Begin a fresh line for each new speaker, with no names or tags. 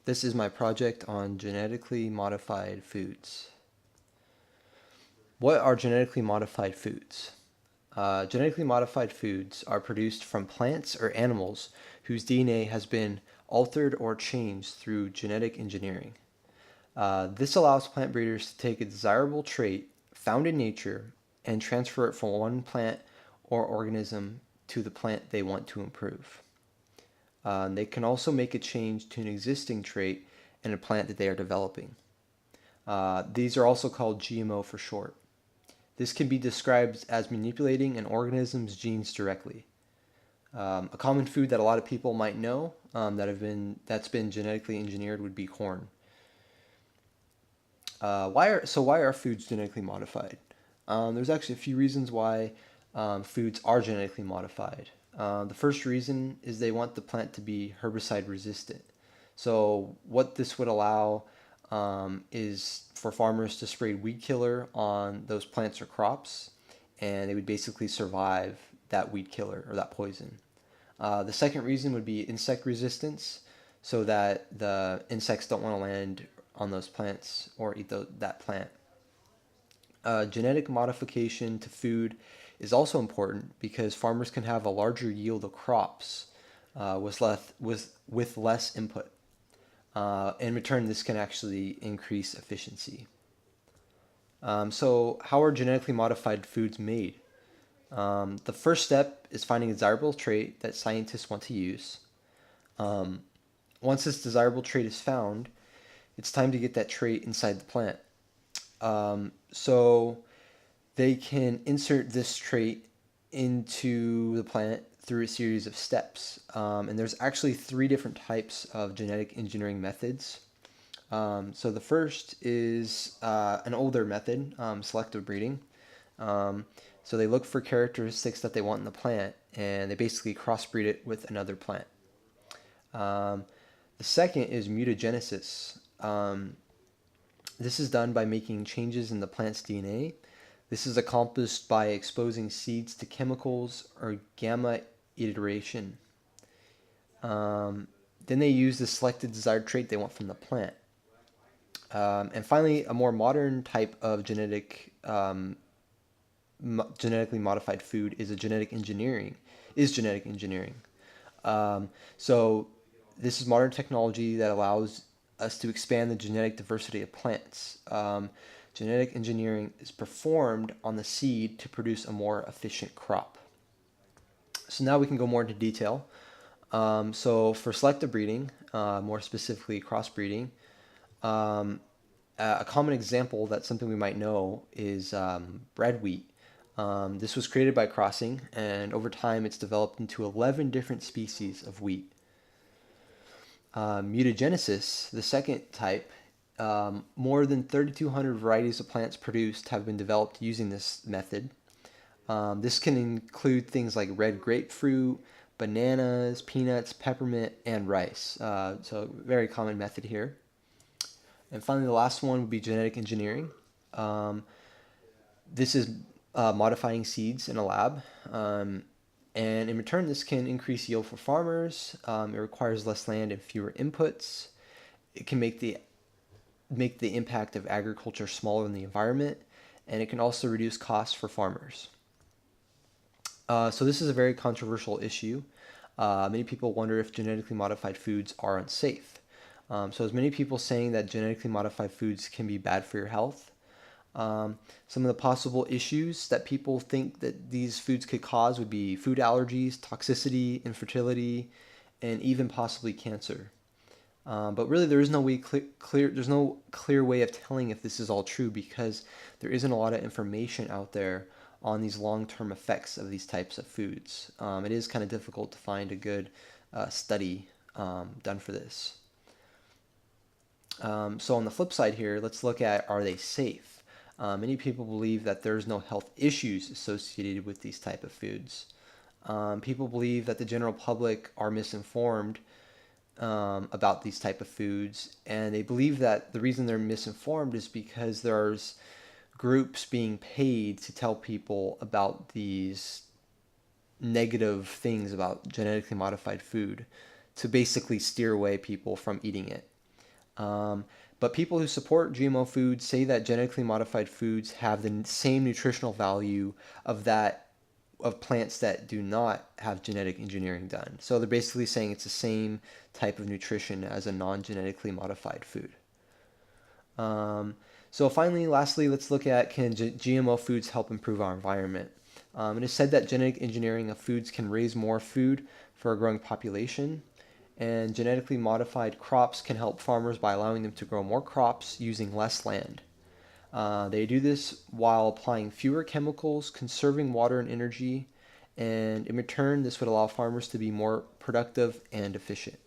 This is my project on genetically modified foods. What are genetically modified foods? Genetically modified foods are produced from plants or animals whose DNA has been altered or changed through genetic engineering. This allows plant breeders to take a desirable trait found in nature and transfer it from one plant or organism to the plant they want to improve. They can also make a change to an existing trait in a plant that they are developing. These are also called GMO for short. This can be described as manipulating an organism's genes directly. A common food that a lot of people might know that's been genetically engineered would be corn. Why are foods genetically modified? There's actually a few reasons why foods are genetically modified. The first reason is they want the plant to be herbicide resistant. So what this would allow is for farmers to spray weed killer on those plants or crops, and they would basically survive that weed killer or that poison. The second reason would be insect resistance, so that the insects don't want to land on those plants or eat that plant. Genetic modification to food is also important because farmers can have a larger yield of crops with less input. In return, this can actually increase efficiency. So how are genetically modified foods made? The first step is finding a desirable trait that scientists want to use. Once this desirable trait is found, it's time to get that trait inside the plant. So they can insert this trait into the plant through a series of steps. And there's actually 3 different types of genetic engineering methods. So the first is an older method, selective breeding. So they look for characteristics that they want in the plant, and they basically crossbreed it with another plant. The second is mutagenesis. This is done by making changes in the plant's DNA. This is accomplished by exposing seeds to chemicals or gamma iteration. Then they use the selected desired trait they want from the plant. And finally, a more modern type of genetically modified food is genetic engineering. So this is modern technology that allows us to expand the genetic diversity of plants. Genetic engineering is performed on the seed to produce a more efficient crop. So now we can go more into detail. So for selective breeding, more specifically crossbreeding, a common example that's something we might know is bread wheat. This was created by crossing, and over time it's developed into 11 different species of wheat. Mutagenesis, the second type, more than 3,200 varieties of plants produced have been developed using this method. This can include things like red grapefruit, bananas, peanuts, peppermint, and rice. So very common method here. And finally, the last one would be genetic engineering. This is modifying seeds in a lab. And in return, this can increase yield for farmers. It requires less land and fewer inputs. It can make the impact of agriculture smaller than the environment, and it can also reduce costs for farmers. So this is a very controversial issue. Many people wonder if genetically modified foods are unsafe. So there's many people saying that genetically modified foods can be bad for your health. Some of the possible issues that people think that these foods could cause would be food allergies, toxicity, infertility, and even possibly cancer. But really, there is no there's no clear way of telling if this is all true because there isn't a lot of information out there on these long-term effects of these types of foods. It is kind of difficult to find a good study done for this. So on the flip side here, let's look at, are they safe? Many people believe that there's no health issues associated with these type of foods. People believe that the general public are misinformed about these type of foods, and they believe that the reason they're misinformed is because there's groups being paid to tell people about these negative things about genetically modified food to basically steer away people from eating it. Um, but people who support GMO foods say that genetically modified foods have the same nutritional value of that of plants that do not have genetic engineering done. So they're basically saying it's the same type of nutrition as a non-genetically modified food. Um, so finally, lastly, let's look at can GMO foods help improve our environment? It is said that genetic engineering of foods can raise more food for a growing population, and genetically modified crops can help farmers by allowing them to grow more crops using less land. They do this while applying fewer chemicals, conserving water and energy, and in return, this would allow farmers to be more productive and efficient.